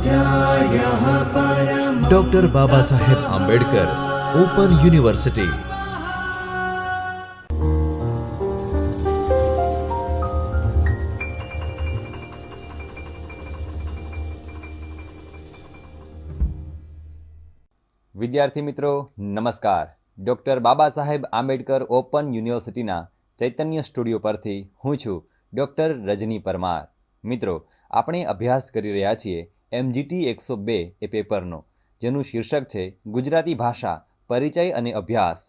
स्वाध्यायः परमः। Doctor Baba Saheb Ambedkar open university. વિદ્યાર્થી મિત્રો નમસ્કાર। ડૉક્ટર બાબા સાહેબ આંબેડકર ઓપન યુનિવર્સિટીના ચૈતન્ય સ્ટુડિયો પરથી હું છું ડૉક્ટર રજની પરમાર। મિત્રો આપણે અભ્યાસ કરી રહ્યા છીએ MGT 102 એ પેપરનો, જેનું શીર્ષક છે ગુજરાતી ભાષા પરિચય અને અભ્યાસ।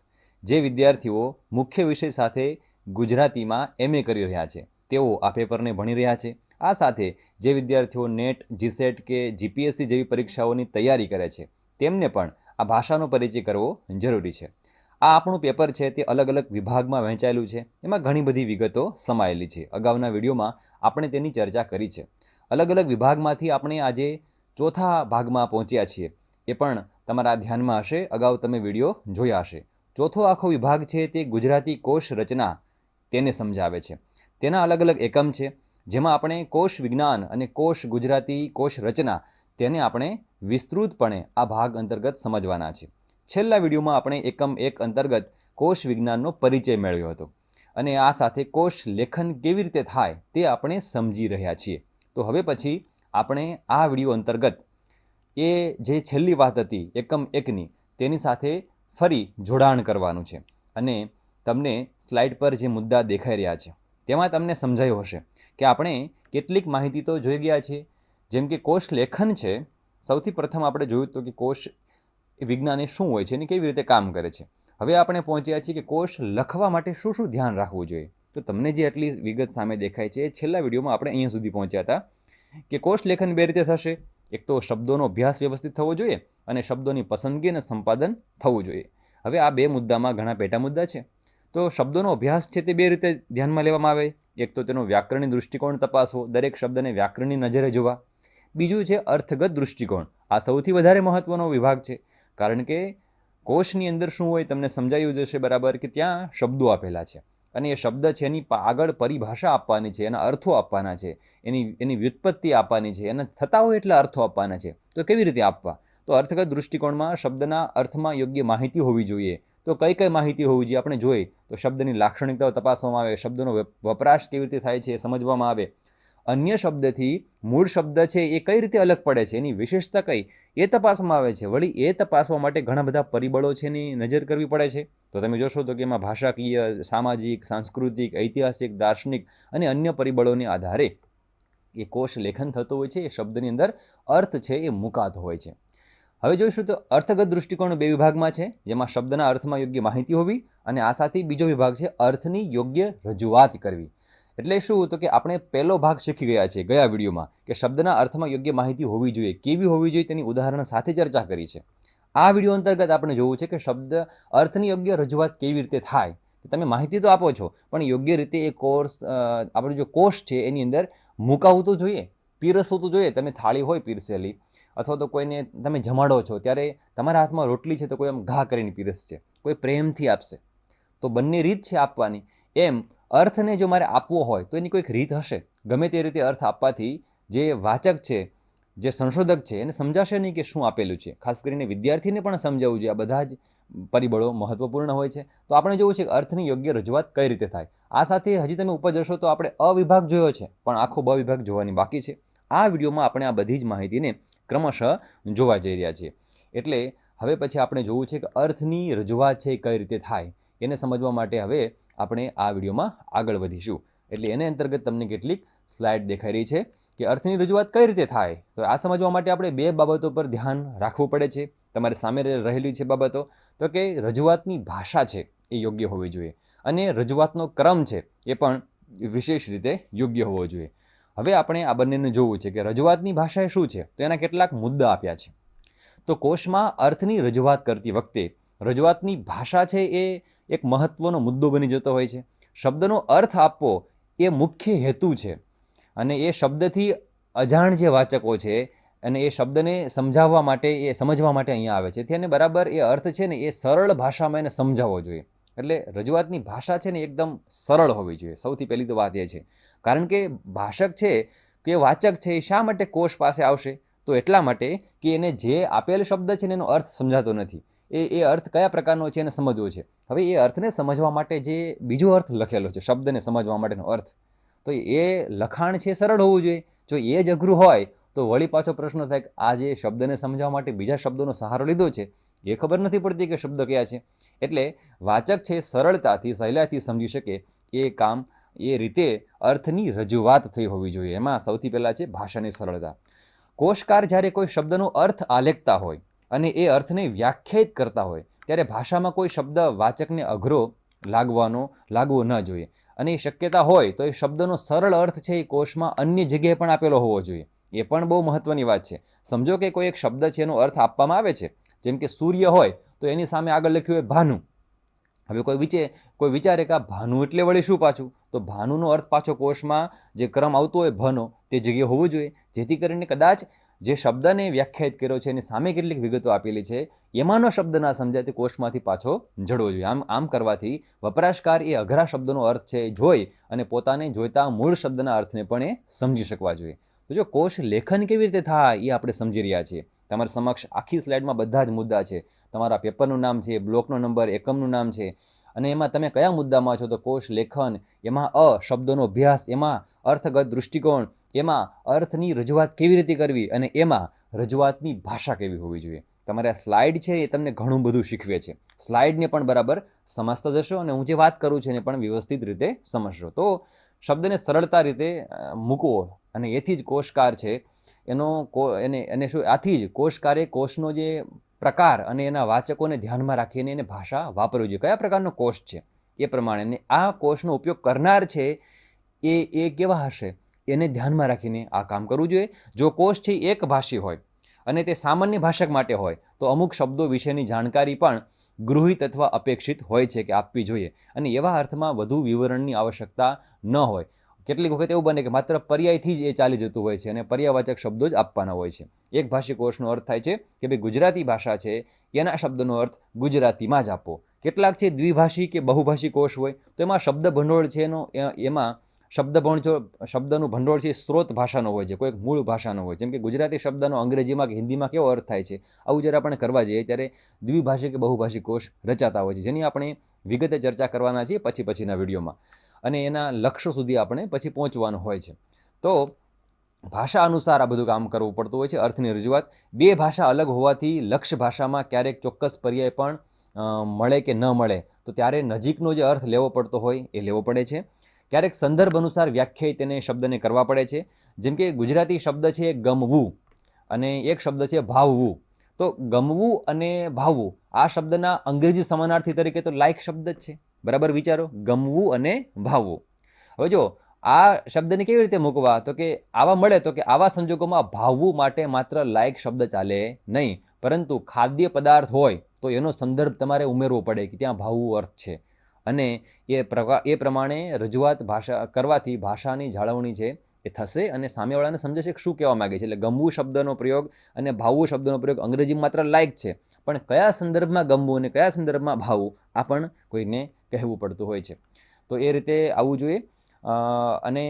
જે વિદ્યાર્થીઓ મુખ્ય વિષય સાથે ગુજરાતીમાં MA કરી રહ્યા છે તેઓ આ પેપરને ભણી રહ્યા છે। આ સાથે જે વિદ્યાર્થીઓ નેટ, જીસેટ કે GPSC જેવી પરીક્ષાઓની તૈયારી કરે છે તેમને પણ આ ભાષાનો પરિચય કરવો જરૂરી છે। આ આપણું પેપર છે તે અલગ અલગ વિભાગમાં વહેંચાયેલું છે, એમાં ઘણી બધી વિગતો સમાયેલી છે। અગાઉના વિડીયોમાં આપણે તેની ચર્ચા કરી છે। અલગ અલગ વિભાગમાંથી આપણે આજે ચોથા ભાગમાં પહોંચ્યા છીએ, એ પણ તમારા ધ્યાનમાં હશે, અગાઉ તમે વિડીયો જોયા હશે। ચોથો આખો વિભાગ છે તે ગુજરાતી કોશ રચના તેને સમજાવે છે। તેના અલગ અલગ એકમ છે, જેમાં આપણે કોશ વિજ્ઞાન અને કોશ ગુજરાતી કોશ રચના તેને આપણે વિસ્તૃતપણે આ ભાગ અંતર્ગત સમજવાના છે। છેલ્લા વિડીયોમાં આપણે એકમ 1 અંતર્ગત કોશ વિજ્ઞાનનો પરિચય મેળવ્યો હતો અને આ સાથે કોશ લેખન કેવી રીતે થાય તે આપણે સમજી રહ્યા છીએ। તો હવે પછી આપણે આ વિડીયો અંતર્ગત એ જે છેલ્લી વાત હતી એકમ 1ની તેની સાથે ફરી જોડાણ કરવાનું છે અને તમને સ્લાઇડ પર જે મુદ્દા દેખાઈ રહ્યા છે તેમાં તમને સમજાયું હશે કે આપણે કેટલીક માહિતી તો જોઈ ગયા છીએ। જેમ કે કોશ લેખન છે, સૌથી પ્રથમ આપણે જોયું હતું કે કોશ વિજ્ઞાન એ શું હોય છે અને કેવી રીતે કામ કરે છે। હવે આપણે પહોંચ્યા છીએ કે કોશ લખવા માટે શું શું ધ્યાન રાખવું જોઈએ। તો તમને જે આટલી વિગત સામે દેખાય છે, છેલ્લા વિડીયોમાં આપણે અહીંયા સુધી પહોંચ્યા હતા કે કોશ લેખન બે રીતે થશે। એક તો શબ્દોનો અભ્યાસ વ્યવસ્થિત થવો જોઈએ અને શબ્દોની પસંદગી અને સંપાદન થવું જોઈએ। હવે આ બે મુદ્દામાં ઘણા પેટા મુદ્દા છે। તો શબ્દોનો અભ્યાસ છે તે બે રીતે ધ્યાનમાં લેવામાં આવે। એક તો તેનો વ્યાકરણી દૃષ્ટિકોણ તપાસવો, દરેક શબ્દને વ્યાકરણની નજરે જોવા। બીજું છે અર્થગત દૃષ્ટિકોણ। આ સૌથી વધારે મહત્વનો વિભાગ છે, કારણ કે કોશની અંદર શું હોય તમને સમજાયું જશે બરાબર કે ત્યાં શબ્દો આપેલા છે અને એ શબ્દ છે એની આગળ પરિભાષા આપવાની છે, એના અર્થો આપવાના છે, એની વ્યુત્પત્તિ આપવાની છે, એના થતા હોય એટલા અર્થો આપવાના છે। તો કેવી રીતે આપવા? તો અર્થગત દૃષ્ટિકોણમાં શબ્દના અર્થમાં યોગ્ય માહિતી હોવી જોઈએ। તો કઈ કઈ માહિતી હોવી જોઈએ આપણે જોઈએ તો શબ્દની લાક્ષણિકતાઓ તપાસવામાં આવે, શબ્દનો વપરાશ કેવી રીતે થાય છે એ સમજવામાં આવે, અન્ય શબ્દથી મૂળ શબ્દ છે એ કઈ રીતે અલગ પડે છે, એની વિશેષતા કઈ એ તપાસવામાં આવે છે। વળી એ તપાસવા માટે ઘણા બધા પરિબળો છે એની નજર કરવી પડે છે। તો તમે જોશો તો કે એમાં ભાષાકીય, સામાજિક, સાંસ્કૃતિક, ઐતિહાસિક, દાર્શનિક અને અન્ય પરિબળોને આધારે એ કોશ લેખન થતું હોય છે, એ શબ્દની અંદર અર્થ છે એ મુકાતો હોય છે। હવે જોઈશું તો અર્થગત દૃષ્ટિકોણ બે વિભાગમાં છે, જેમાં શબ્દના અર્થમાં યોગ્ય માહિતી હોવી અને આ સાથે બીજો વિભાગ છે અર્થની યોગ્ય રજૂઆત કરવી। એટલે શું તો કે આપણે પહેલો ભાગ શીખી ગયા છે ગયા વિડીયોમાં કે શબ્દના અર્થમાં યોગ્ય માહિતી હોવી જોઈએ, કેવી હોવી જોઈએ તેની ઉદાહરણ સાથે ચર્ચા કરી છે। આ વિડીયો અંતર્ગત આપણે જોવું છે કે શબ્દ અર્થની યોગ્ય રજૂઆત કેવી રીતે થાય। તમે માહિતી તો આપો છો પણ યોગ્ય રીતે એ કોર્સ આપણો જો કોષ છે એની અંદર મુકાવવું તો જોઈએ, પીરસવું તો જોઈએ। તમે થાળી હોય પીરસેલી અથવા તો કોઈને તમે જમાડો છો ત્યારે તમારા હાથમાં રોટલી છે તો કોઈ આમ ઘા કરીને પીરસશે, કોઈ પ્રેમથી આપશે, તો બંને રીત છે આપવાની। એમ અર્થને જો મારે આપવો હોય તો એની કોઈક રીત હશે। ગમે તે રીતે અર્થ આપવાથી જે વાચક છે, જે સંશોધક છે એને સમજાશે નહીં કે શું આપેલું છે। ખાસ કરીને વિદ્યાર્થીને પણ સમજાવવું જોઈએ। આ બધા જ પરિબળો મહત્વપૂર્ણ હોય છે। તો આપણે જોવું છે કે અર્થની યોગ્ય રજૂઆત કઈ રીતે થાય। આ સાથે હજી તમે ઉપર જશો તો આપણે અ વિભાગ જોયો છે, પણ આખો બ વિભાગ જોવાની બાકી છે। આ વિડીયોમાં આપણે આ બધી જ માહિતીને ક્રમશઃ જોવા જઈ રહ્યા છીએ। એટલે હવે પછી આપણે જોવું છે કે અર્થની રજૂઆત છે કઈ રીતે થાય, એને સમજવા માટે હવે આપણે આ વિડીયોમાં આગળ વધીશું। એટલે એને અંતર્ગત તમને કેટલીક સ્લાઇડ દેખાઈ રહી છે કે અર્થની રજૂઆત કઈ રીતે થાય। તો આ સમજવા માટે આપણે બે બાબતો પર ધ્યાન રાખવું પડે છે। તમારી સામે રહેલી છે બાબતો તો કે રજૂઆતની ભાષા છે એ યોગ્ય હોવી જોઈએ અને રજૂઆતનો ક્રમ છે એ પણ વિશેષ રીતે યોગ્ય હોવો જોઈએ। હવે આપણે આ બંનેને જોવું છે કે રજૂઆતની ભાષા એ શું છે, તો એના કેટલાક મુદ્દા આપ્યા છે। તો કોશમાં અર્થની રજૂઆત કરતી વખતે રજૂઆતની ભાષા છે એ એક મહત્વનો મુદ્દો બની જતો હોય છે। શબ્દનો અર્થ આપવો એ મુખ્ય હેતુ છે અને એ શબ્દથી અજાણ જે વાચકો છે અને એ શબ્દને સમજાવવા માટે, એ સમજવા માટે અહીંયા આવે છે, તેને બરાબર એ અર્થ છે ને એ સરળ ભાષામાં એને સમજાવવો જોઈએ। એટલે રજૂઆતની ભાષા છે ને એકદમ સરળ હોવી જોઈએ, સૌથી પહેલી તો વાત એ છે। કારણ કે ભાષક છે કે વાચક છે એ શા માટે કોશ પાસે આવશે, તો એટલા માટે કે એને જે આપેલ શબ્દ છે ને એનો અર્થ સમજાતો નથી. એ અર્થ કયા પ્રકારનો છે એને સમજવો છે. હવે એ અર્થને સમજવા માટે જે બીજો અર્થ લખેલો છે, શબ્દને સમજવા માટેનો અર્થ, તો એ લખાણ છે સરળ હોવું જોઈએ. જો એ જ અઘરું હોય તો વળી પાછો પ્રશ્ન થાય કે આ જે શબ્દને સમજાવવા માટે બીજા શબ્દોનો સહારો લીધો છે એ ખબર નથી પડતી કે શબ્દ કયા છે. એટલે વાચક છે સરળતાથી સહેલાઈથી સમજી શકે એ કામ એ રીતે અર્થની રજૂઆત થઈ હોવી જોઈએ. એમાં સૌથી પહેલાં છે ભાષાની સરળતા. કોશકાર જ્યારે કોઈ શબ્દનો અર્થ આલેખતા હોય અને એ અર્થને વ્યાખ્યાયિત કરતા હોય ત્યારે ભાષામાં કોઈ શબ્દ વાચકને અઘરો લાગવો ન જોઈએ. અને એ શક્યતા હોય તો એ શબ્દનો સરળ અર્થ છે એ કોષમાં અન્ય જગ્યાએ પણ આપેલો હોવો જોઈએ. એ પણ બહુ મહત્વની વાત છે. સમજો કે કોઈ એક શબ્દ છે એનો અર્થ આપવામાં આવે છે, જેમ કે સૂર્ય હોય તો એની સામે આગળ લખ્યું હોય ભાનુ. હવે કોઈ વિચારે કે આ ભાનુ એટલે વળી શું પાછું, તો ભાનુનો અર્થ પાછો કોષમાં જે ક્રમ આવતો હોય ભનો તે જગ્યાએ હોવું જોઈએ, જેથી કરીને કદાચ જે શબ્દને વ્યાખ્યાયિત કર્યો છે એની સામે કેટલીક વિગતો આપેલી છે એમાંનો શબ્દ ના સમજાય તે કોષમાંથી પાછો જડવો જોઈએ. આમ કરવાથી વપરાશકાર એ અઘરા શબ્દનો અર્થ છે જોઈ અને પોતાને જોઈતા મૂળ શબ્દના અર્થને પણ એ સમજી શકવા જોઈએ. તો જો કોષ લેખન કેવી રીતે થાય એ આપણે સમજી રહ્યા છીએ. તમારી સમક્ષ આખી સ્લાઇડમાં બધા જ મુદ્દા છે. તમારા પેપરનું નામ છે, બ્લોકનો નંબર, એકમનું નામ છે, અને એમાં તમે કયા મુદ્દામાં છો તો કોષ લેખન, એમાં શબ્દોનો અભ્યાસ, એમાં અર્થગત દૃષ્ટિકોણ, એમાં અર્થની રજૂઆત કેવી રીતે કરવી અને એમાં રજૂઆતની ભાષા કેવી હોવી જોઈએ. તમારે આ સ્લાઇડ છે એ તમને ઘણું બધું શીખવે છે. સ્લાઇડને પણ બરાબર સમજતા જશો અને હું જે વાત કરું છું એને પણ વ્યવસ્થિત રીતે સમજશો. તો શબ્દને સરળતા રીતે મૂકવો અને એથી જ કોષકાર છે એને શું આથી જ કોષકારે કોષનો જે પ્રકાર અને એના વાચકોને ધ્યાનમાં રાખીને એને ભાષા વાપરવી જોઈએ. કયા પ્રકારનો કોષ છે એ પ્રમાણે આ કોષનો ઉપયોગ કરનાર છે એ કેવા હશે એને ધ્યાનમાં રાખીને આ કામ કરવું જોઈએ. જો કોષ છે એક ભાષી હોય અને તે સામાન્ય ભાષક માટે હોય તો અમુક શબ્દો વિશેની જાણકારી પણ ગૃહિત અથવા અપેક્ષિત હોય છે કે આપવી જોઈએ, અને એવા અર્થમાં વધુ વિવરણની આવશ્યકતા ન હોય. કેટલીક વખત એવું બને કે માત્ર પર્યાયથી જ એ ચાલી જતું હોય છે અને પર્યાયવાચક શબ્દો જ આપવાના હોય છે. એક ભાષી કોષનો અર્થ થાય છે કે ભાઈ ગુજરાતી ભાષા છે એના શબ્દનો અર્થ ગુજરાતીમાં જ આપો. કેટલાક છે દ્વિભાષી કે બહુભાષી કોષ હોય તો એમાં શબ્દ ભંડોળ છે એમાં શબ્દનું ભંડોળ છે સ્ત્રોત ભાષાનો હોય છે, કોઈ મૂળ ભાષાનો હોય. જેમ કે ગુજરાતી શબ્દનો અંગ્રેજીમાં કે હિન્દીમાં કેવો અર્થ થાય છે, આવું જ્યારે આપણે કરવા જઈએ ત્યારે દ્વિભાષી કે બહુભાષી કોષ રચાતા હોય છે, જેની આપણે વિગતે ચર્ચા કરવાના છીએ પછીના વિડીયોમાં, અને એના લક્ષ્યો સુધી આપણે પછી પહોંચવાનું હોય છે. તો ભાષા અનુસાર આ બધું કામ કરવું પડતું હોય છે. અર્થની રજૂઆત બે ભાષા અલગ હોવાથી લક્ષ્ય ભાષામાં ક્યારેક ચોક્કસ પર્યાય પણ મળે કે ન મળે તો ત્યારે નજીકનો જે અર્થ લેવો પડતો હોય એ લેવો પડે છે. ક્યારેક સંદર્ભ અનુસાર વ્યાખ્યાયિત તેને શબ્દને કરવા પડે છે. જેમ કે ગુજરાતી શબ્દ છે ગમવું અને એક શબ્દ છે ભાવવું. તો ગમવું અને ભાવવું આ શબ્દના અંગ્રેજી સમાનાર્થી તરીકે તો લાયક શબ્દ જ છે. બરાબર વિચારો, ગમવું અને ભાવવું. હવે જો આ શબ્દને કેવી રીતે મૂકવા, તો કે આવા મળે તો કે આવા સંજોગોમાં ભાવવું માટે માત્ર લાયક શબ્દ ચાલે નહીં, પરંતુ ખાદ્ય પદાર્થ હોય તો એનો સંદર્ભ તમારે ઉમેરવો પડે કે ત્યાં ભાવવું અર્થ છે, અને એ પ્રમાણે રજૂઆત કરવાથી ભાષાની જાળવણી છે એ થશે અને સામેવાળાને સમજશે કે શું કહેવા માગે છે. એટલે ગમવું શબ્દનો પ્રયોગ અને ભાવવું શબ્દનો પ્રયોગ અંગ્રેજીમાં માત્ર લાયક છે, પણ કયા સંદર્ભમાં ગમવું અને કયા સંદર્ભમાં ભાવવું આ પણ કોઈને કહેવું પડતું હોય છે. તો એ રીતે આવવું જોઈએ. અને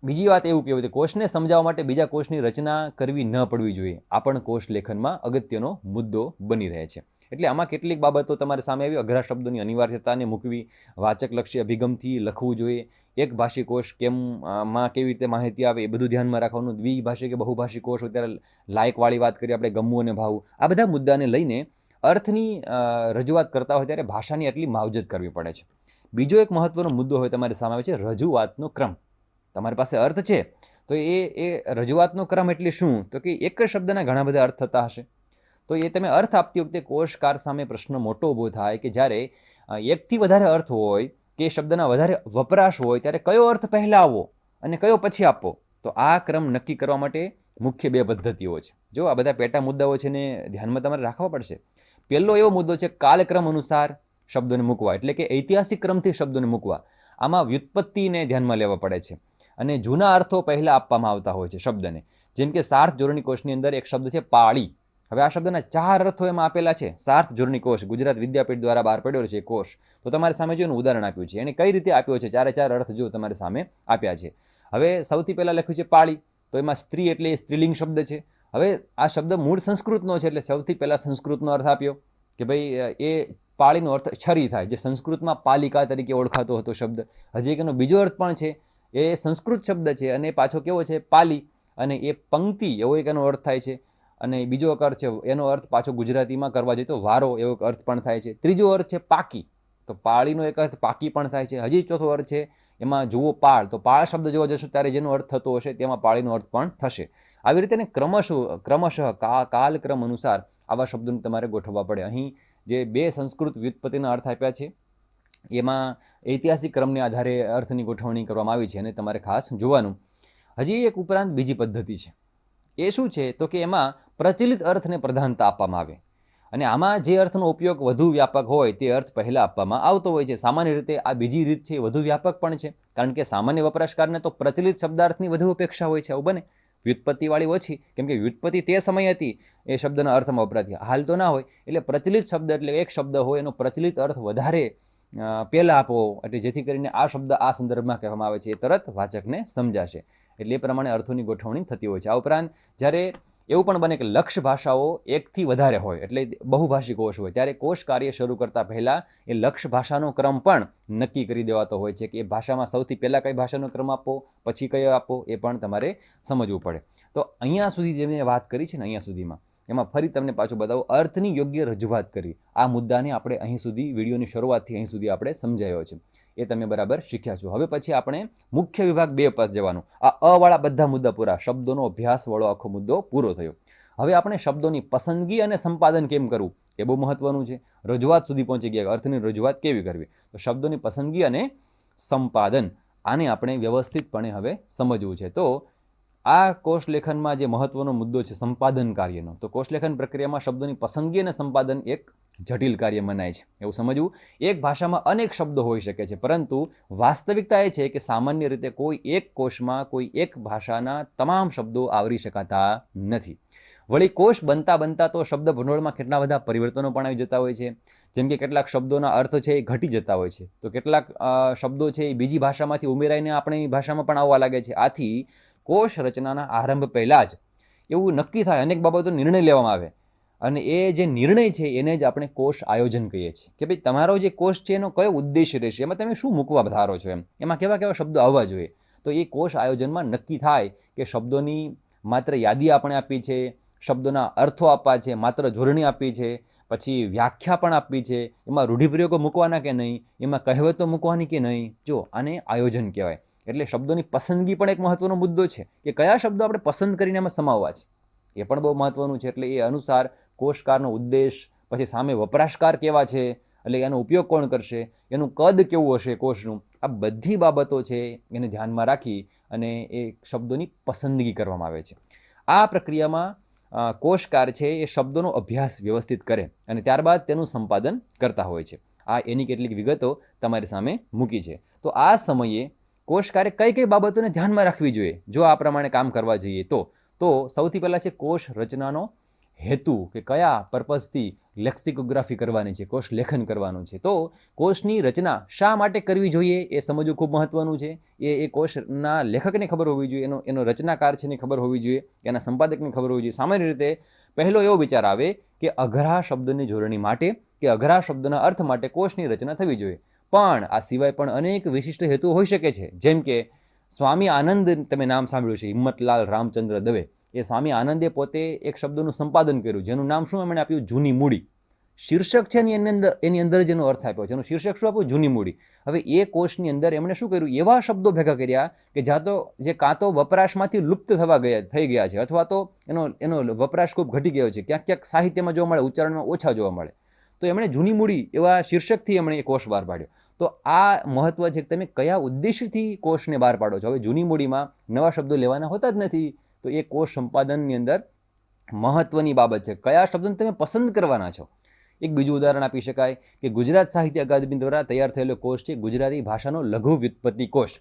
બીજી વાત એવું કહેવું કે કોષને સમજાવવા માટે બીજા કોષની રચના કરવી ન પડવી જોઈએ. આ પણ કોષ લેખનમાં અગત્યનો મુદ્દો બની રહે છે. એટલે આમાં કેટલીક બાબતો તમારી સામે આવી. અઘરા શબ્દોની અનિવાર્યતાને મૂકવી, વાચકલક્ષી અભિગમથી લખવું જોઈએ, એક ભાષી કોષ કેવી રીતે માહિતી આવે એ બધું ધ્યાનમાં રાખવાનું, દ્વિભાષી કે બહુભાષી કોષ હોય ત્યારે લાયકવાળી વાત કરી આપણે ગમવું અને ભાવવું, આ બધા મુદ્દાને લઈને અર્થની રજૂઆત કરતા હોય ત્યારે ભાષાની આટલી માવજત કરવી પડે છે. બીજો એક મહત્વનો મુદ્દો હોય તમારી સામે આવે છે રજૂઆતનો ક્રમ. તમારી પાસે અર્થ છે તો એ રજૂઆતનો ક્રમ એટલે શું, તો કે એક જ શબ્દના ઘણા બધા અર્થ થતા હશે. તો એ તમે અર્થ આપતી વખતે કોષકાર સામે પ્રશ્ન મોટો ઊભો થાય કે જ્યારે એકથી વધારે અર્થ હોય કે શબ્દના વધારે વપરાશ હોય ત્યારે કયો અર્થ પહેલાં આવવો અને કયો પછી આપવો. તો આ ક્રમ નક્કી કરવા માટે મુખ્ય બે પદ્ધતિઓ છે. જો આ બધા પેટા મુદ્દાઓ છે ને ધ્યાનમાં તમારે રાખવા પડશે. પહેલો એવો મુદ્દો છે કાલક્રમ અનુસાર શબ્દોને મૂકવા, એટલે કે ઐતિહાસિક ક્રમથી શબ્દોને મૂકવા. આમાં વ્યુત્પત્તિને ધ્યાનમાં લેવા પડે છે અને જૂના અર્થો પહેલાં આપવામાં આવતા હોય છે શબ્દને. જેમ કે સાર્થ જોડણી કોષની અંદર એક શબ્દ છે પાળી. હવે આ શબ્દના 4 અર્થો એમાં આપેલા છે. સાર્થ જોડણી કોષ ગુજરાત વિદ્યાપીઠ દ્વારા બહાર પડ્યો છે કોષ. તો તમારી સામે જો એનું ઉદાહરણ આપ્યું છે, એને કઈ રીતે આપ્યો છે, 4 અર્થ જો તમારી સામે આપ્યા છે. હવે સૌથી પહેલાં લખ્યું છે પાળી, તો એમાં સ્ત્રી એટલે સ્ત્રીલિંગ શબ્દ છે. હવે આ શબ્દ મૂળ સંસ્કૃતનો છે, એટલે સૌથી પહેલાં સંસ્કૃતનો અર્થ આપ્યો કે ભાઈ એ પાળીનો અર્થ છરી થાય, જે સંસ્કૃતમાં પાલિકા તરીકે ઓળખાતો હતો શબ્દ. હજી એક એનો બીજો અર્થ પણ છે, એ સંસ્કૃત શબ્દ છે અને પાછો કેવો છે, પાલી, અને એ પંક્તિ એવો એક એનો અર્થ થાય છે. અને બીજો એક અર્થ છે, એનો અર્થ પાછો ગુજરાતીમાં કરવા જઈએ તો વારો એવો એક અર્થ પણ થાય છે. ત્રીજો અર્થ છે પાકી, તો પાળીનો એક અર્થ પાકી પણ થાય છે. હજી ચોથો અર્થ છે એમાં જુઓ પાળ, તો પાળ શબ્દ જોવા જશો ત્યારે જેનો અર્થ થતો હશે તેમાં પાળીનો અર્થ પણ થશે. આવી રીતે ને ક્રમશઃ કાલક્રમ અનુસાર આવા શબ્દોને તમારે ગોઠવવા પડે. અહીં જે બે સંસ્કૃત વ્યુત્પત્તિના અર્થ આપ્યા છે એમાં ઐતિહાસિક ક્રમને આધારે અર્થની ગોઠવણી કરવામાં આવી છે અને તમારે ખાસ જોવાનું. હજી એક ઉપરાંત બીજી પદ્ધતિ છે. એ શું છે તો કે એમાં પ્રચલિત અર્થને પ્રધાનતા આપવામાં આવે, અને આમાં જે અર્થનો ઉપયોગ વધુ વ્યાપક હોય તે અર્થ પહેલાં આપવામાં આવતો હોય છે. સામાન્ય રીતે આ બીજી રીત છે એ વધુ વ્યાપક પણ છે, કારણ કે સામાન્ય વપરાશકારને તો પ્રચલિત શબ્દાર્થની વધુ અપેક્ષા હોય છે, આવું બને. વ્યુત્પત્તિવાળી ઓછી, કેમ કે વ્યુત્પત્તિ તે સમય હતી એ શબ્દના અર્થમાં વપરાતી, હાલ તો ના હોય. એટલે પ્રચલિત શબ્દ એટલે એક શબ્દ હોય એનો પ્રચલિત અર્થ વધારે પહેલાં આપો, એટલે જેથી કરીને આ શબ્દ આ સંદર્ભમાં કહેવામાં આવે છે એ તરત વાચકને સમજાશે. એટલે એ પ્રમાણે અર્થોની ગોઠવણી થતી હોય છે. આ ઉપરાંત જ્યારે એવું પણ બને કે લક્ષ ભાષાઓ એકથી વધારે હોય, એટલે બહુભાષી કોષ હોય, ત્યારે કોષ કાર્ય શરૂ કરતાં પહેલાં એ લક્ષ ભાષાનો ક્રમ પણ નક્કી કરી દેવાતો હોય છે કે એ ભાષામાં સૌથી પહેલાં કઈ ભાષાનો ક્રમ આપવો, પછી કયો આપવો, એ પણ તમારે સમજવું પડે. તો અહીંયા સુધી જે મેં વાત કરી છે ને, અહીંયા સુધીમાં એમાં ફરી તમને પાછું બતાવું, અર્થની યોગ્ય રજૂઆત કરી. આ મુદ્દાને આપણે અહીં સુધી વિડીયોની શરૂઆતથી અહીં સુધી આપણે સમજાયો છે, એ તમે બરાબર શીખ્યા છો. હવે પછી આપણે મુખ્ય વિભાગ 2 પર જવાનું. આ અવાળા બધા મુદ્દા પૂરા, શબ્દોનો અભ્યાસવાળો આખો મુદ્દો પૂરો થયો. હવે આપણે શબ્દોની પસંદગી અને સંપાદન કેમ કરવું એ બહુ મહત્વનું છે. રજૂઆત સુધી પહોંચી ગયા, અર્થની રજૂઆત કેવી કરવી. તો શબ્દોની પસંદગી અને સંપાદન, આને આપણે વ્યવસ્થિતપણે હવે સમજવું છે. તો આ કોષલેખનમાં જે મહત્વનો મુદ્દો છે સંપાદન કાર્યનો, તો કોષલેખન પ્રક્રિયામાં શબ્દોની પસંદગી અને સંપાદન એક જટિલ કાર્ય મનાય છે, એવું સમજવું. એક ભાષામાં અનેક શબ્દો હોઈ શકે છે, પરંતુ વાસ્તવિકતા એ છે કે સામાન્ય રીતે કોઈ એક કોષમાં કોઈ એક ભાષાના તમામ શબ્દો આવરી શકાતા નથી. વળી કોષ બનતા બનતા તો શબ્દ ભંડોળમાં કેટલા બધા પરિવર્તનો પણ આવી જતા હોય છે. જેમ કે કેટલાક શબ્દોના અર્થ છે એ ઘટી જતા હોય છે, તો કેટલાક શબ્દો છે એ બીજી ભાષામાંથી ઉમેરાઈને આપણી ભાષામાં પણ આવવા લાગે છે. આથી કોષ રચનાના આરંભ પહેલાં જ એવું નક્કી થાય, અનેક બાબતો નિર્ણય લેવામાં આવે, અને એ જે નિર્ણય છે એને જ આપણે કોષ આયોજન કહીએ છીએ કે ભાઈ તમારો જે કોષ છે એનો કયો ઉદ્દેશ્ય રહેશે, એમાં તમે શું મૂકવા ધારો છો, એમાં કેવા કેવા શબ્દો આવવા જોઈએ. તો એ કોષ આયોજનમાં નક્કી થાય કે શબ્દોની માત્ર યાદી આપણે આપી છે, શબ્દોના અર્થો આપવા છે, માત્ર જોડણી આપી છે, પછી વ્યાખ્યા પણ આપવી છે, એમાં રૂઢિપ્રયોગો મૂકવાના કે નહીં, એમાં કહેવતો મૂકવાની કે નહીં. જો આને આયોજન કહેવાય. એટલે શબ્દોની પસંદગી પણ એક મહત્વનો મુદ્દો છે કે કયા શબ્દો આપણે પસંદ કરીને એમાં સમાવવા છે, એ પણ બહુ મહત્વનું છે. એટલે એ અનુસાર કોષકારનો ઉદ્દેશ, પછી સામે વપરાશકાર કેવા છે, એટલે એનો ઉપયોગ કોણ કરશે, એનું કદ કેવું હશે કોષનું, આ બધી બાબતો છે એને ધ્યાનમાં રાખી અને એ શબ્દોની પસંદગી કરવામાં આવે છે. આ પ્રક્રિયામાં કોષકાર છે એ શબ્દોનો અભ્યાસ વ્યવસ્થિત કરે અને ત્યારબાદ તેનું સંપાદન કરતા હોય છે. આ એની કેટલીક વિગતો તમારી સામે મૂકી છે. તો આ સમયે કોષકારે કઈ કઈ બાબતોને ધ્યાનમાં રાખવી જોઈએ જો આ પ્રમાણે કામ કરવા જઈએ તો સૌથી પહેલાં છે કોષ રચનાનો હેતુ, કે કયા પર્પઝથી લેક્સિકોગ્રાફી કરવાની છે, કોષ લેખન કરવાનું છે. તો કોષની રચના શા માટે કરવી જોઈએ એ સમજવું ખૂબ મહત્વનું છે. એ કોષના લેખકને ખબર હોવી જોઈએ, એનો રચનાકાર છે એની ખબર હોવી જોઈએ, એના સંપાદકને ખબર હોવી જોઈએ. સામાન્ય રીતે પહેલો એવો વિચાર આવે કે અઘરા શબ્દની જોડણી માટે કે અઘરા શબ્દના અર્થ માટે કોષની રચના થવી જોઈએ. પણ આ સિવાય પણ અનેક વિશિષ્ટ હેતુ હોઈ શકે છે. જેમ કે સ્વામી આનંદ, તમે નામ સાંભળ્યું છે, હિંમતલાલ રામચંદ્ર દવે. એ સ્વામી આનંદે પોતે એક શબ્દનું સંપાદન કર્યું, જેનું નામ શું એમણે આપ્યું, જૂની મૂડી. શીર્ષક છે એની અંદર જેનો અર્થ આપ્યો છે, એનું શીર્ષક શું આપ્યું, જૂની મૂડી. હવે એ કોષની અંદર એમણે શું કર્યું, એવા શબ્દો ભેગા કર્યા કે જે કાં તો વપરાશમાંથી લુપ્ત થઈ ગયા છે, અથવા તો એનો વપરાશ ખૂબ ઘટી ગયો છે, ક્યાંક ક્યાંક સાહિત્યમાં જોવા મળે, ઉચ્ચારણમાં ઓછા જોવા મળે. તો એમણે જૂની મૂડી એવા શીર્ષકથી એમણે એ કોષ બહાર પાડ્યો. તો આ મહત્વ છે કે તમે કયા ઉદ્દેશથી કોષને બહાર પાડો છો. હવે જૂની મૂડીમાં નવા શબ્દો લેવાના હોતા જ નથી, તો એ કોષ સંપાદનની અંદર મહત્વની બાબત છે, કયા શબ્દોને તમે પસંદ કરવાના છો. એક બીજું ઉદાહરણ આપી શકાય કે ગુજરાત સાહિત્ય અકાદમી દ્વારા તૈયાર થયેલો કોષ છે ગુજરાતી ભાષાનો લઘુ વ્યુત્પત્તિ કોષ.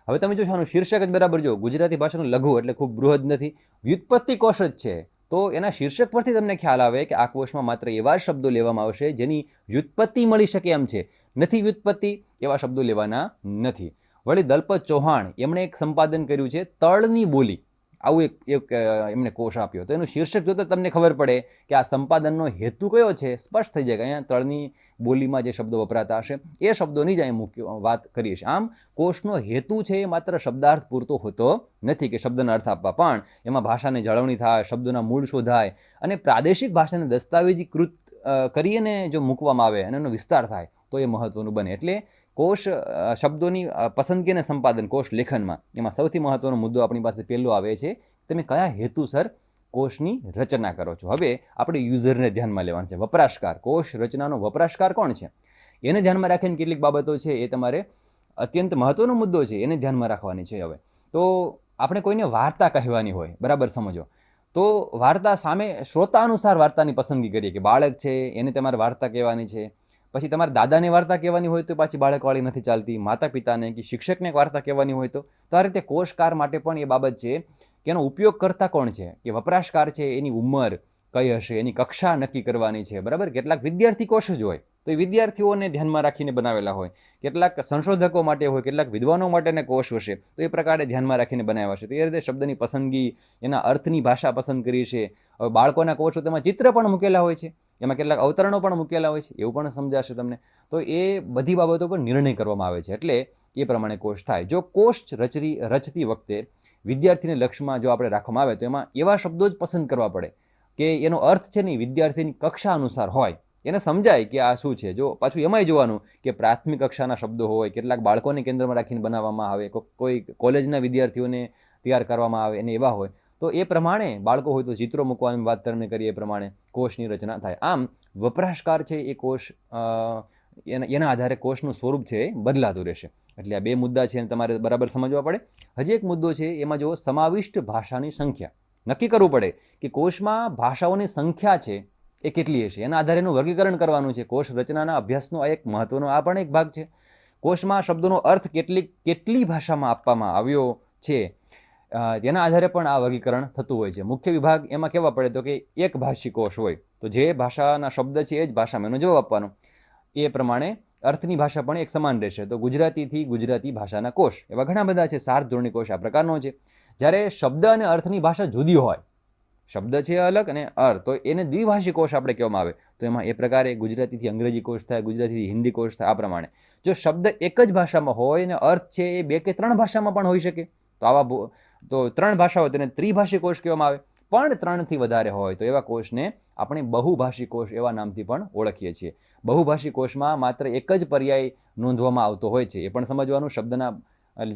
હવે તમે જોશો આનું શીર્ષક જ બરાબર જો, ગુજરાતી ભાષાનો લઘુ એટલે ખૂબ બૃહદ નથી, વ્યુત્પત્તિ કોષ જ છે. તો એના શીર્ષક પરથી તમને ખ્યાલ આવે કે આ કોષમાં માત્ર એવા શબ્દો લેવામાં આવશે જેની વ્યુત્પત્તિ મળી શકે એમ છે, નથી વ્યુત્પત્તિ એવા શબ્દો લેવાના નથી. વળી દલપત ચૌહાણ એમણે એક સંપાદન કર્યું છે તળની બોલી. આવું એક એમણે કોષ આપ્યો. તો એનું શીર્ષક જોતાં તમને ખબર પડે કે આ સંપાદનનો હેતુ કયો છે, સ્પષ્ટ થઈ જાય કે અહીંયા તળની બોલીમાં જે શબ્દો વપરાતા હશે એ શબ્દોની જ અહીં મુખ્ય વાત કરીએ છીએ. આમ કોષનો હેતુ છે એ માત્ર શબ્દાર્થ પૂરતો હોતો નથી કે શબ્દના અર્થ આપવા, પણ એમાં ભાષાની જાળવણી થાય, શબ્દોના મૂળ શોધાય અને પ્રાદેશિક ભાષાને દસ્તાવેજીકૃત કરીને જો મૂકવામાં આવે અને એનો વિસ્તાર થાય તો એ મહત્વનું બને. એટલે કોષ શબ્દોની પસંદગી અને સંપાદન કોષ લેખનમાં એમાં સૌથી મહત્વનો મુદ્દો આપણી પાસે પહેલો આવે છે, તમે કયા હેતુસર કોષની રચના કરો છો. હવે આપણે યુઝરને ધ્યાનમાં લેવાનું છે, વપરાશકાર. કોષ રચનાનો વપરાશકાર કોણ છે એને ધ્યાનમાં રાખીને કેટલીક બાબતો છે એ તમારે અત્યંત મહત્વનો મુદ્દો છે એને ધ્યાનમાં રાખવાની છે. હવે તો આપણે કોઈને વાર્તા કહેવાની હોય, બરાબર સમજો, તો વાર્તા સામે શ્રોતા અનુસાર વાર્તાની પસંદગી કરીએ કે બાળક છે એને તમારે વાર્તા કહેવાની છે, પછી તમારે દાદાને વાર્તા કહેવાની હોય તો પાછી બાળકવાળી નથી ચાલતી, માતા પિતાને કે શિક્ષકને વાર્તા કહેવાની હોય તો આ રીતે કોષકાર માટે પણ એ બાબત છે કે એનો ઉપયોગ કરતા કોણ છે, કે વપરાશકાર છે એની ઉંમર કઈ હશે, એની કક્ષા નક્કી કરવાની છે, બરાબર. કેટલાક વિદ્યાર્થી કોષ જ હોય તો એ વિદ્યાર્થીઓને ધ્યાનમાં રાખીને બનાવેલા હોય, કેટલાક સંશોધકો માટે હોય, કેટલાક વિદ્વાનો માટેના કોષ હશે તો એ પ્રકારે ધ્યાનમાં રાખીને બનાવ્યા છે. તો એ રીતે શબ્દની પસંદગી, એના અર્થની ભાષા પસંદ કરી છે. હવે બાળકોના કોષો તેમાં ચિત્ર પણ મૂકેલા હોય છે, એમાં કેટલાક અવતરણો પણ મૂકેલા હોય છે, એવું પણ સમજાશે તમને. તો એ બધી બાબતો પર નિર્ણય કરવામાં આવે છે, એટલે એ પ્રમાણે કોષ થાય. જો કોષ રચતી વખતે વિદ્યાર્થીને લક્ષ્યમાં જો આપણે રાખવામાં આવે તો એમાં એવા શબ્દો જ પસંદ કરવા પડે કે એનો અર્થ છે ને વિદ્યાર્થીની કક્ષા અનુસાર હોય, એને સમજાય કે આ શું છે. જો પાછું એમાંય જોવાનું કે પ્રાથમિક કક્ષાના શબ્દો હોય, કેટલાક બાળકોને કેન્દ્રમાં રાખીને બનાવવામાં આવે, કોઈ કોલેજના વિદ્યાર્થીઓને તૈયાર કરવામાં આવે અને એવા હોય તો એ પ્રમાણે બાળકો હોય તો ચિત્રો મૂકવાની વાત તમને કરીએ એ પ્રમાણે કોષની રચના થાય. આમ વપરાશકાર છે એ કોષ એના આધારે કોષનું સ્વરૂપ છે એ બદલાતું રહેશે. એટલે આ બે મુદ્દા છે તમારે બરાબર સમજવા પડે. હજી એક મુદ્દો છે એમાં જો સમાવિષ્ટ ભાષાની સંખ્યા નક્કી કરવું પડે કે કોષમાં ભાષાઓની સંખ્યા છે એ કેટલી હશે, એના આધારે એનું વર્ગીકરણ કરવાનું છે. કોષ રચનાના અભ્યાસનો આ એક મહત્વનો આ પણ એક ભાગ છે. કોષમાં શબ્દોનો અર્થ કેટલી ભાષામાં આપવામાં આવ્યો છે તેના આધારે પણ આ વર્ગીકરણ થતું હોય છે. મુખ્ય વિભાગ એમાં કહેવા પડે તો કે એક ભાષી કોષ હોય તો જે ભાષાના શબ્દ છે એ જ ભાષામાં એનો જવાબ આપવાનો, એ પ્રમાણે અર્થની ભાષા પણ એક સમાન રહેશે. તો ગુજરાતીથી ગુજરાતી ભાષાના કોષ એવા ઘણા બધા છે. સાર્થ ધોરણી કોષ આ પ્રકારનો છે. જ્યારે શબ્દ અને અર્થની ભાષા જુદી હોય, શબ્દ છે અલગ અને અર્થ, તો એને દ્વિભાષી કોષ આપણે કહેવામાં આવે. તો એમાં એ પ્રકારે ગુજરાતીથી અંગ્રેજી કોષ થાય, ગુજરાતીથી હિન્દી કોષ થાય. આ પ્રમાણે જો શબ્દ એક જ ભાષામાં હોય અને અર્થ છે એ 2 કે 3 ભાષામાં પણ હોઈ શકે તો 3 ભાષા હોય તેને ત્રિભાષી કોષ કહેવામાં આવે. પણ 3થી વધારે હોય તો એવા કોષને આપણે બહુભાષી કોષ એવા નામથી પણ ઓળખીએ છીએ. બહુભાષી કોષમાં માત્ર એક જ પર્યાય નોંધવામાં આવતો હોય છે, એ પણ સમજવાનું. શબ્દના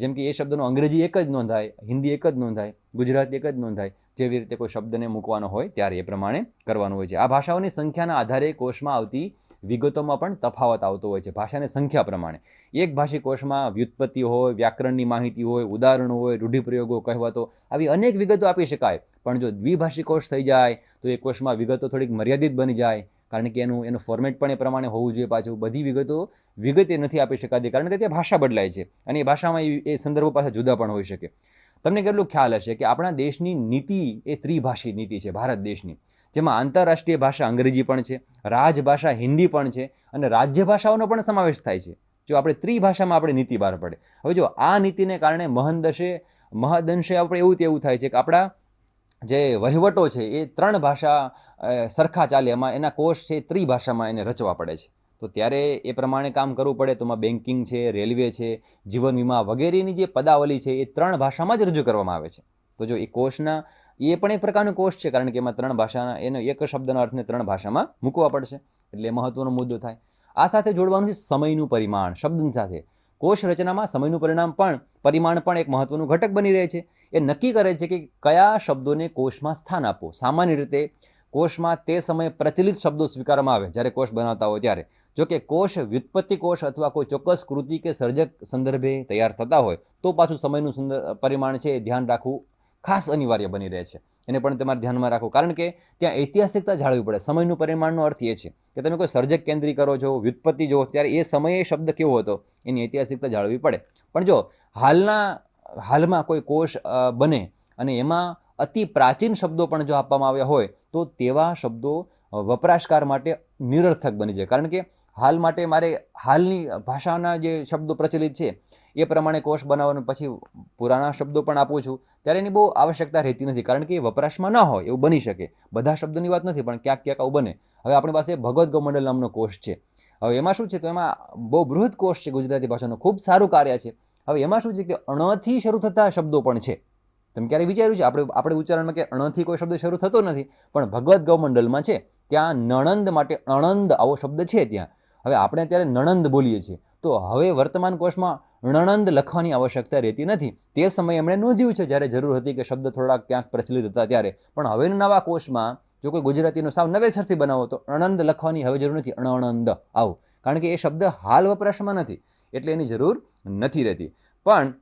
જેમ કે એ શબ્દનો અંગ્રેજી એક જ નોંધાય, હિન્દી એક જ નોંધાય, ગુજરાતી એક જ નોંધાય, જેવી રીતે કોઈ શબ્દને મૂકવાનો હોય ત્યારે એ પ્રમાણે કરવાનું હોય છે. આ ભાષાઓની સંખ્યાના આધારે કોષમાં આવતી વિગતોમાં પણ તફાવત આવતો હોય છે ભાષાની સંખ્યા પ્રમાણે. એક ભાષી કોષમાં વ્યુત્પત્તિ હોય, વ્યાકરણની માહિતી હોય, ઉદાહરણો હોય, રૂઢિપ્રયોગો, કહેવતો, આવી અનેક વિગતો આપી શકાય. પણ જો દ્વિભાષી કોષ થઈ જાય તો એ કોષમાં વિગતો થોડીક મર્યાદિત બની જાય, કારણ કે એનું ફોર્મેટ પણ એ પ્રમાણે હોવું જોઈએ. પાછું બધી વિગતે નથી આપી શકાતી કારણ કે તે ભાષા બદલાય છે અને એ ભાષામાં એ સંદર્ભો પાછા જુદા પણ હોઈ શકે. તમને કેટલું ખ્યાલ હશે કે આપણા દેશની નીતિ એ ત્રિભાષી નીતિ છે, ભારત દેશની, જેમાં આંતરરાષ્ટ્રીય ભાષા અંગ્રેજી પણ છે, રાજભાષા હિન્દી પણ છે અને રાજ્ય ભાષાઓનો પણ સમાવેશ થાય છે. જો આપણે ત્રિભાષામાં આપણે નીતિ બહાર પડે. હવે જો આ નીતિને કારણે મહદંશે આપણે એવું થાય છે કે આપણા જે વહીવટો છે એ 3 ભાષા સરખા ચાલે, એમાં એના કોષ છે ત્રિભાષામાં એને રચવા પડે છે. તો ત્યારે એ પ્રમાણે કામ કરવું પડે. તો એમાં બેન્કિંગ છે, રેલવે છે, જીવન વીમા વગેરેની જે પદાવલી છે એ 3 ભાષામાં જ રજૂ કરવામાં આવે છે. તો જો એ કોષના એ પણ એક પ્રકારનો કોષ છે, કારણ કે એમાં 3 ભાષાના એનો એક શબ્દના અર્થને 3 ભાષામાં મૂકવા પડશે. એટલે મહત્વનો મુદ્દો થાય. આ સાથે જોડવાનું છે સમયનું પરિમાણ. શબ્દ સાથે કોષ રચનામાં સમયનું પરિમાણ પણ એક મહત્વનું ઘટક બની રહે છે. એ નક્કી કરે છે કે કયા શબ્દોને કોષમાં સ્થાન આપવું. સામાન્ય રીતે કોષમાં તે સમયે પ્રચલિત શબ્દો સ્વીકારવામાં આવે જ્યારે કોષ બનાવતા હોય ત્યારે. જો કે કોષ વ્યુત્પત્તિ કોષ અથવા કોઈ ચોક્કસ કૃતિ કે સર્જક સંદર્ભે તૈયાર થતા હોય તો પાછું સમયનું પરિમાણ છે એ ધ્યાન રાખવું ખાસ અનિવાર્ય બની રહે છે. એને પણ તમારે ધ્યાનમાં રાખવું, કારણ કે ત્યાં ઐતિહાસિકતા જાળવવી પડે. સમયનું પરિમાણનો અર્થ એ છે કે તમે કોઈ સર્જક કેન્દ્રી કરો છો, વ્યુત્પત્તિ જો ત્યારે એ સમયે શબ્દ કેવો હતો એની ઐતિહાસિકતા જાળવવી પડે. પણ જો હાલમાં કોઈ કોષ બને અને એમાં અતિ પ્રાચીન શબ્દો પણ જો આપવામાં આવ્યા હોય તો તેવા શબ્દો વપરાશકાર માટે નિરર્થક બની જાય. કારણ કે હાલ માટે મારે હાલની ભાષાના જે શબ્દો પ્રચલિત છે એ પ્રમાણે કોષ બનાવવાનો, પછી પુરાણા શબ્દો પણ આપું છું ત્યારે એની બહુ આવશ્યકતા રહેતી નથી, કારણ કે એ વપરાશમાં ન હોય એવું બની શકે. બધા શબ્દોની વાત નથી, પણ ક્યાંક ક્યાંક આવું બને. હવે આપણી પાસે ભગવદ્ ગૌમંડલ નામનો કોષ છે. હવે એમાં શું છે, તો એમાં બહુ બૃહદ કોષ છે ગુજરાતી ભાષાનો, ખૂબ સારું કાર્ય છે. હવે એમાં શું છે કે અણથી શરૂ થતા શબ્દો પણ છે. તમે ક્યારે વિચાર્યું છે આપણે ઉચ્ચારણમાં કે અણથી કોઈ શબ્દ શરૂ થતો નથી, પણ ભગવદ્ ગૌમંડલમાં છે. ત્યાં નણંદ માટે અણંદ આવો શબ્દ છે ત્યાં. હવે આપણે અત્યારે નણંદ બોલીએ છીએ, તો હવે વર્તમાન કોષમાં નણંદ લખવાની આવશ્યકતા રહેતી નથી. તે સમયે એમણે નોંધ્યું છે જ્યારે જરૂર હતી કે શબ્દ થોડાક ક્યાંક પ્રચલિત હતા ત્યારે. પણ હવે નવા કોષમાં જો કોઈ ગુજરાતીનો સાવ નવેસરથી બનાવો તો અણંદ લખવાની હવે જરૂર નથી, અણંદ આવું, કારણ કે એ શબ્દ હાલ વપરાશમાં નથી, એટલે એની જરૂર નથી રહેતી. પણ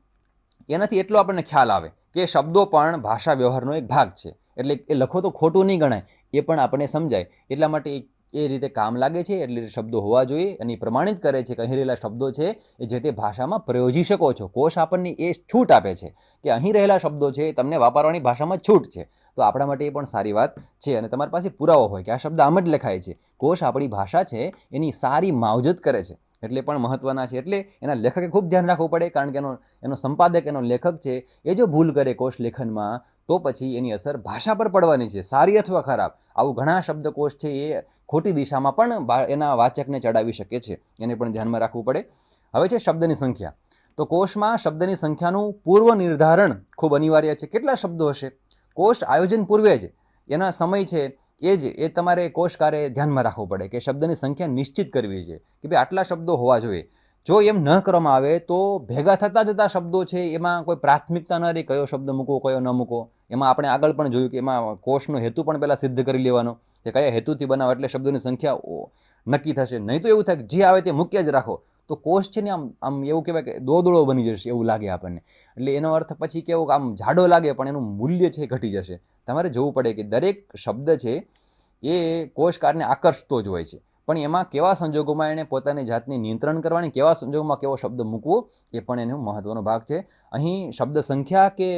એનાથી એટલો આપણને ખ્યાલ આવે કે શબ્દો પણ ભાષા વ્યવહારનો એક ભાગ છે. એટલે એ લખો તો ખોટું નહીં ગણાય, એ પણ આપણને સમજાય. એટલા માટે એ રીતે કામ લાગે છે. એટલે શબ્દો હોવા જોઈએ, અને પ્રમાણિત કરે છે કે અહીં રહેલા શબ્દો છે એ જે તે ભાષામાં પ્રયોજી શકો છો. કોષ આપણને એ છૂટ આપે છે કે અહીં રહેલા શબ્દો છે એ તમને વાપરવાની ભાષામાં છૂટ છે. તો આપણા માટે એ પણ સારી વાત છે. અને તમારી પાસે પુરાવો હોય કે આ શબ્દ આમ જ લખાય છે. કોષ આપણી ભાષા છે એની સારી માવજત કરે છે, એટલે પણ મહત્વના છે. એટલે એના લેખકે ખૂબ ધ્યાન રાખવું પડે, કારણ કે એનો સંપાદક, એનો લેખક છે એ જો ભૂલ કરે કોષ લેખનમાં, તો પછી એની અસર ભાષા પર પડવાની છે, સારી અથવા ખરાબ. આવું ઘણા શબ્દકોષ છે એ ખોટી દિશામાં પણ એના વાચકને ચડાવી શકે છે, એને પણ ધ્યાનમાં રાખવું પડે. હવે છે શબ્દની સંખ્યા. તો કોષમાં શબ્દની સંખ્યાનું પૂર્વ નિર્ધારણ ખૂબ અનિવાર્ય છે. કેટલા શબ્દો હશે, કોષ આયોજન પૂર્વે જ એના સમય છે એ તમારે કોષકારે ધ્યાનમાં રાખવું પડે કે શબ્દની સંખ્યા નિશ્ચિત કરવી છે કે ભાઈ આટલા શબ્દો હોવા જોઈએ. જો એમ ન કરવામાં આવે તો ભેગા થતા જતા શબ્દો છે એમાં કોઈ પ્રાથમિકતા ન રહી, કયો શબ્દ મૂકો કયો ન મૂકો. એમાં આપણે આગળ પણ જોયું કે એમાં કોષનો હેતુ પણ પહેલાં સિદ્ધ કરી લેવાનો કે કયા હેતુથી બનાવો એટલે શબ્દોની સંખ્યા નક્કી થશે. નહીં તો એવું થાય કે જે આવે તે મૂક્યા જ રાખો તો કોષ છે ને આમ એવું કહેવાય કે દોદડો બની જશે એવું લાગે આપણને. એટલે એનો અર્થ પછી કેવો આમ જાડો લાગે, પણ એનું મૂલ્ય છે ઘટી જશે. તમારે જોવું પડે કે દરેક શબ્દ છે એ કોષકારને આકર્ષતો જ હોય છે, પણ એમાં કેવા સંજોગોમાં એણે પોતાની જાતને નિયંત્રણ કરવાની, કેવા સંજોગોમાં કેવો શબ્દ મૂકવો એ પણ એનો મહત્વનો ભાગ છે. અહીં શબ્દ સંખ્યા કે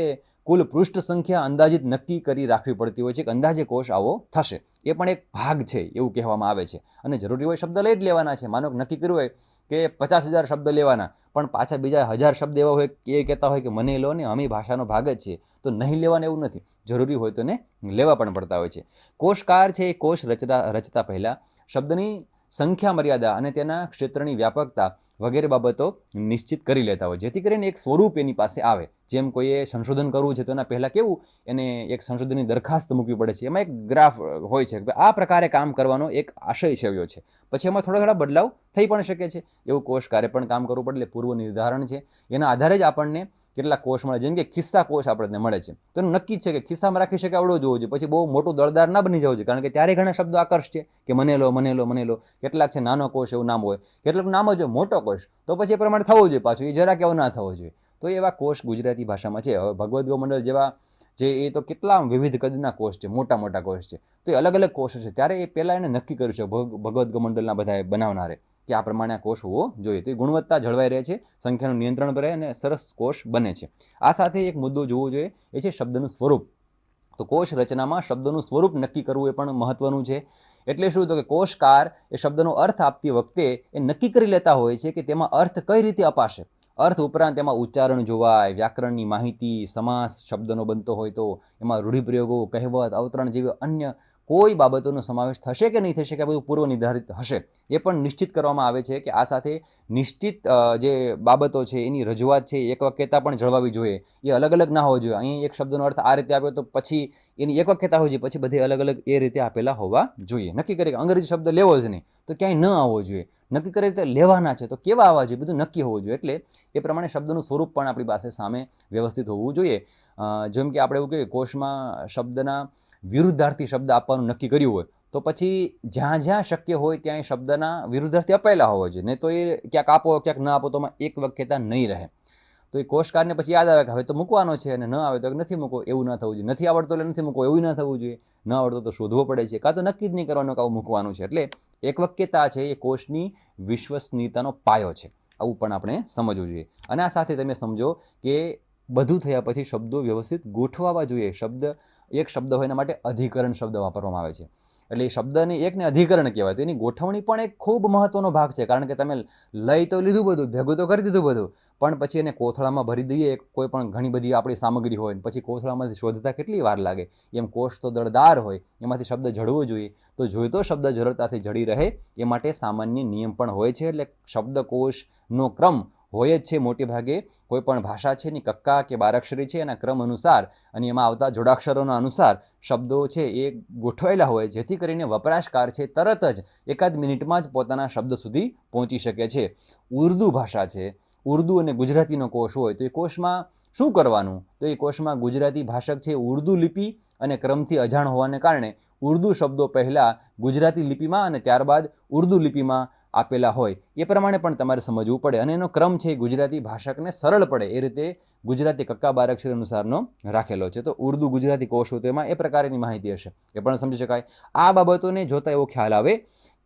કુલ પૃષ્ઠ સંખ્યા અંદાજિત નક્કી કરી રાખવી પડતી હોય છે કે અંદાજે કોષ આવો થશે. એ પણ એક ભાગ છે એવું કહેવામાં આવે છે. અને જરૂરી હોય શબ્દ લઈ જ લેવાના છે. માનો નક્કી કર્યું હોય કે 50,000 શબ્દ લેવાના, પણ પાછા બીજા 1000 શબ્દ એવા હોય એ કહેતા હોય કે મને લો ને, અમે ભાષાનો ભાગ જ છે, તો નહીં લેવાને એવું નથી. જરૂરી હોય તો ને લેવા પણ પડતા હોય છે. કોષકાર છે એ કોષ રચતા પહેલાં શબ્દની સંખ્યા મર્યાદા અને તેના ક્ષેત્રની વ્યાપકતા વગેરે બાબતો નિશ્ચિત કરી લેતા હોય, જેથી કરીને એક સ્વરૂપ એની પાસે આવે. જેમ કોઈએ સંશોધન કરવું છે તો એના પહેલાં કેવું એને એક સંશોધનની દરખાસ્ત મૂકવી પડે છે. એમાં એક ગ્રાફ હોય છે કે આ પ્રકારે કામ કરવાનો એક આશય છેવ્યો છે. પછી એમાં થોડા થોડા બદલાવ થઈ પણ શકે છે. એવું કોષકારે પણ કામ કરવું પડે. એટલે પૂર્વ નિર્ધારણ છે, એના આધારે જ આપણને કેટલાક કોષ મળે. જેમ કે ખિસ્સા કોષ આપણને મળે છે, તો એનું નક્કી છે કે ખિસ્સામાં રાખી શકે આવડો જોવો જોઈએ. પછી બહુ મોટું દળદાર ના બની જવું જોઈએ, કારણ કે ત્યારે ઘણા શબ્દો આકર્ષશે કે મને લો મને લો મને લો. કેટલાક છે નાનો કોષ એવું નામ હોય, કેટલાક નામ જ મોટો કોષ, તો પછી એ પ્રમાણે થવો જોઈએ. પાછું એ જરા કેવો ના થવો જોઈએ. તો એવા કોષ ગુજરાતી ભાષામાં છે. હવે ભગવદ્ ગૌમંડલ જેવા જે એ તો કેટલા વિવિધ કદના કોષ છે, મોટા મોટા કોષ છે, તો એ અલગ અલગ કોષો છે. ત્યારે એ પહેલાં એને નક્કી કર્યું છે ભગવદ્ ગૌમંડલના બધા બનાવનારે કે આ પ્રમાણે આ કોષ હોવો જોઈએ. તો એ ગુણવત્તા જળવાઈ રહે છે, સંખ્યાનું નિયંત્રણ રહે અને સરસ કોષ બને છે. આ સાથે એક મુદ્દો જોવો જોઈએ, એ છે શબ્દનું સ્વરૂપ. તો કોષ રચનામાં શબ્દનું સ્વરૂપ નક્કી કરવું એ પણ મહત્વનું છે. એટલે શું, તો કે કોષકાર એ શબ્દનો અર્થ આપતી વખતે એ નક્કી કરી લેતા હોય છે કે તેમાં અર્થ કઈ રીતે અપાશે. અર્થ ઉપરાંત એમાં ઉચ્ચારણ જોવાય, વ્યાકરણની માહિતી, સમાસ શબ્દનો બનતો હોય તો એમાં રૂઢિપ્રયોગો, કહેવત, અવતરણ જેવી અન્ય કોઈ બાબતોનો સમાવેશ થશે કે નહીં થશે, કે આ બધું પૂર્વ નિર્ધારિત હશે, એ પણ નિશ્ચિત કરવામાં આવે છે. કે આ સાથે નિશ્ચિત જે બાબતો છે એની રજૂઆત છે, એક વાક્યતા પણ જળવાવી જોઈએ. એ અલગ અલગ ના હોવો જોઈએ. અહીં એક શબ્દનો અર્થ આ રીતે આપ્યો તો પછી એની એક વાક્યતા હોવી જોઈએ, પછી બધે અલગ અલગ એ રીતે આપેલા હોવા જોઈએ. નક્કી કરે કે અંગ્રેજી શબ્દ લેવો જ નહીં તો ક્યાંય ન આવવો જોઈએ. નક્કી કરે તો લેવાના છે તો કેવા આવવા જોઈએ, બધું નક્કી હોવું જોઈએ. એટલે એ પ્રમાણે શબ્દનું સ્વરૂપ પણ આપણી પાસે સામે વ્યવસ્થિત હોવું જોઈએ. જેમ કે આપણે એવું કહીએ કોષમાં શબ્દના વિરુદ્ધાર્થી શબ્દ આપવાનું નક્કી કર્યું હોય, તો પછી જ્યાં જ્યાં શક્ય હોય ત્યાં શબ્દના વિરુદ્ધાર્થી અપાયેલા હોવા જોઈએ. નહીં તો એ ક્યાંક આપો ક્યાંક ન આપો તો એક વાક્યતા નહીં રહે. તો એ કોષકારને પછી યાદ આવે કે હવે તો મૂકવાનો છે, અને ન આવે તો નથી મૂકો, એવું ના થવું જોઈએ. નથી આવડતો એટલે નથી મૂકો એવું ના થવું જોઈએ. ન આવડતો તો શોધવો પડે છે, કાં તો નક્કી જ નહીં કરવાનું કે આવું મૂકવાનું છે. એટલે એક વાક્યતા છે એ કોષની વિશ્વસનીયતાનો પાયો છે. આવું પણ આપણે સમજવું જોઈએ. અને આ સાથે તમે સમજો કે બધું થયા પછી શબ્દો વ્યવસ્થિત ગોઠવાવા જોઈએ. એક શબ્દ હોય એના માટે અધિકરણ શબ્દ વાપરવામાં આવે છે. એટલે એ શબ્દની એકને અધિકરણ કહેવાય. તો એની ગોઠવણી પણ એક ખૂબ મહત્વનો ભાગ છે, કારણ કે તમે લઈ તો લીધું બધું, ભેગું તો કરી દીધું બધું, પણ પછી એને કોથળામાં ભરી દઈએ. કોઈ પણ ઘણી બધી આપણી સામગ્રી હોય પછી કોથળામાંથી શોધતા કેટલી વાર લાગે. એમ કોષ તો દળદાર હોય, એમાંથી શબ્દ જળવો જોઈએ. તો જોઈતો શબ્દ સરળતાથી જળી રહે એ માટે સામાન્ય નિયમ પણ હોય છે. એટલે શબ્દકોશનો ક્રમ હોય જ છે. મોટે ભાગે કોઈ પણ ભાષા છે એની કક્કા કે બારાક્ષરી છે એના ક્રમ અનુસાર અને એમાં આવતા જોડાક્ષરોના અનુસાર શબ્દો છે એ ગોઠવાયેલા હોય, જેથી કરીને વપરાશકાર છે તરત જ એકાદ મિનિટમાં જ પોતાના શબ્દ સુધી પહોંચી શકે છે. ઉર્દુ ભાષા છે, ઉર્દુ અને ગુજરાતીનો કોષ હોય તો એ કોષમાં શું કરવાનું? તો એ કોષમાં ગુજરાતી ભાષક છે ઉર્દુ લિપિ અને ક્રમથી અજાણ હોવાને કારણે ઉર્દુ શબ્દો પહેલાં ગુજરાતી લિપિમાં અને ત્યારબાદ ઉર્દુ લિપિમાં આપેલા હોય એ પ્રમાણે પણ તમારે સમજવું પડે. અને એનો ક્રમ છે ગુજરાતી ભાષકને સરળ પડે એ રીતે ગુજરાતી કક્કા બારાક્ષરી અનુસારનો રાખેલો છે. તો ઉર્દુ ગુજરાતી કોષ હોય તો એમાં એ પ્રકારની માહિતી હશે, એ પણ સમજી શકાય. આ બાબતોને જોતા એવો ખ્યાલ આવે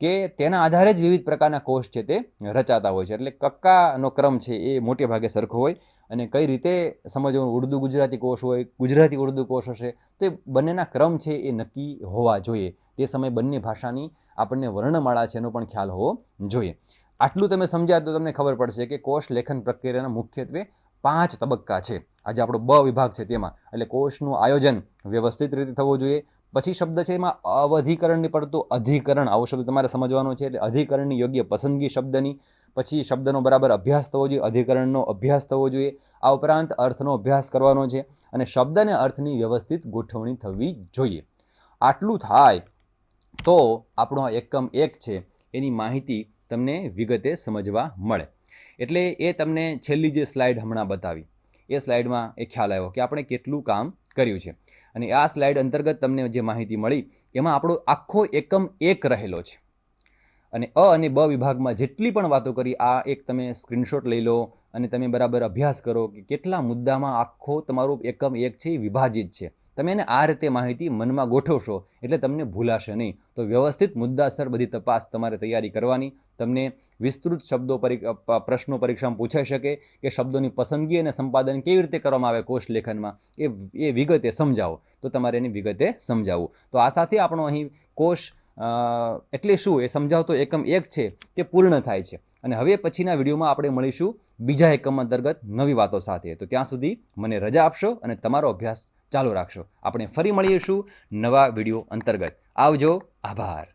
કે તેના આધારે જ વિવિધ પ્રકારના કોષ છે તે રચાતા હોય છે. એટલે કક્કાનો ક્રમ છે એ મોટે ભાગે સરખો હોય. અને કઈ રીતે સમજવું? ઉર્દુ ગુજરાતી કોષ હોય, ગુજરાતી ઉર્દુ કોષ હશે, તો એ બંનેના ક્રમ છે એ નક્કી હોવા જોઈએ. તે સમયે બંને ભાષાની આપણને વર્ણમાળા છે એનો પણ ખ્યાલ હોવો જોઈએ. આટલું તમે સમજ્યા તો તમને ખબર પડશે કે કોષ લેખન પ્રક્રિયાના મુખ્યત્વે 5 તબક્કા છે. આજે આપણો બ વિભાગ છે તેમાં. એટલે કોષનું આયોજન વ્યવસ્થિત રીતે થવું જોઈએ. પછી શબ્દ છે એમાં અવધિકરણની પડતું અધિકરણ, આવો શબ્દ તમારે સમજવાનો છે. એટલે અધિકરણની યોગ્ય પસંદગી શબ્દની, પછી શબ્દનો બરાબર અભ્યાસ થવો જોઈએ, અધિકરણનો અભ્યાસ થવો જોઈએ. આ ઉપરાંત અર્થનો અભ્યાસ કરવાનો છે અને શબ્દ અને અર્થની વ્યવસ્થિત ગોઠવણી થવી જોઈએ. આટલું થાય તો આપણો આ એકમ 1 છે એની માહિતી તમને વિગતે સમજવા મળે. એટલે એ તમને છેલ્લી જે સ્લાઇડ હમણાં બતાવી એ સ્લાઇડમાં એ ખ્યાલ આવ્યો કે આપણે કેટલું કામ કર્યું છે. અને આ સ્લાઇડ અંતર્ગત તમને જે માહિતી મળી એમાં આપણો આખો એકમ 1 રહેલો છે. અને અ અને બ વિભાગમાં જેટલી પણ વાતો કરી આ એક તમે સ્ક્રીનશોટ લઈ લો અને તમે બરાબર અભ્યાસ કરો કે કેટલા મુદ્દામાં આખો તમારો એકમ 1 છે એ વિભાજિત છે. તમે એને આ રીતે માહિતી મનમાં ગોઠવશો એટલે તમને ભૂલાશે નહીં. તો વ્યવસ્થિત મુદ્દાસર બધી તપાસ તમારે તૈયારી કરવાની. તમને વિસ્તૃત શબ્દો પ્રશ્નો પરીક્ષામાં પૂછાઈ શકે કે શબ્દોની પસંદગી અને સંપાદન કેવી રીતે કરવામાં આવે કોષ લેખનમાં એ વિગતે સમજાવો. તો તમારે એની વિગતે સમજાવવું. તો આ સાથે આપણો અહીં કોષ એટલે શું એ સમજાવતો એકમ 1 છે તે પૂર્ણ થાય છે. અને હવે પછીના વિડીયોમાં આપણે મળીશું બીજા એકમ અંતર્ગત નવી વાતો સાથે. તો ત્યાં સુધી મને રજા આપશો અને તમારો અભ્યાસ ચાલુ રાખશો. આપણે ફરી મળીશું નવા વિડીયો અંતર્ગત. આવજો. આભાર.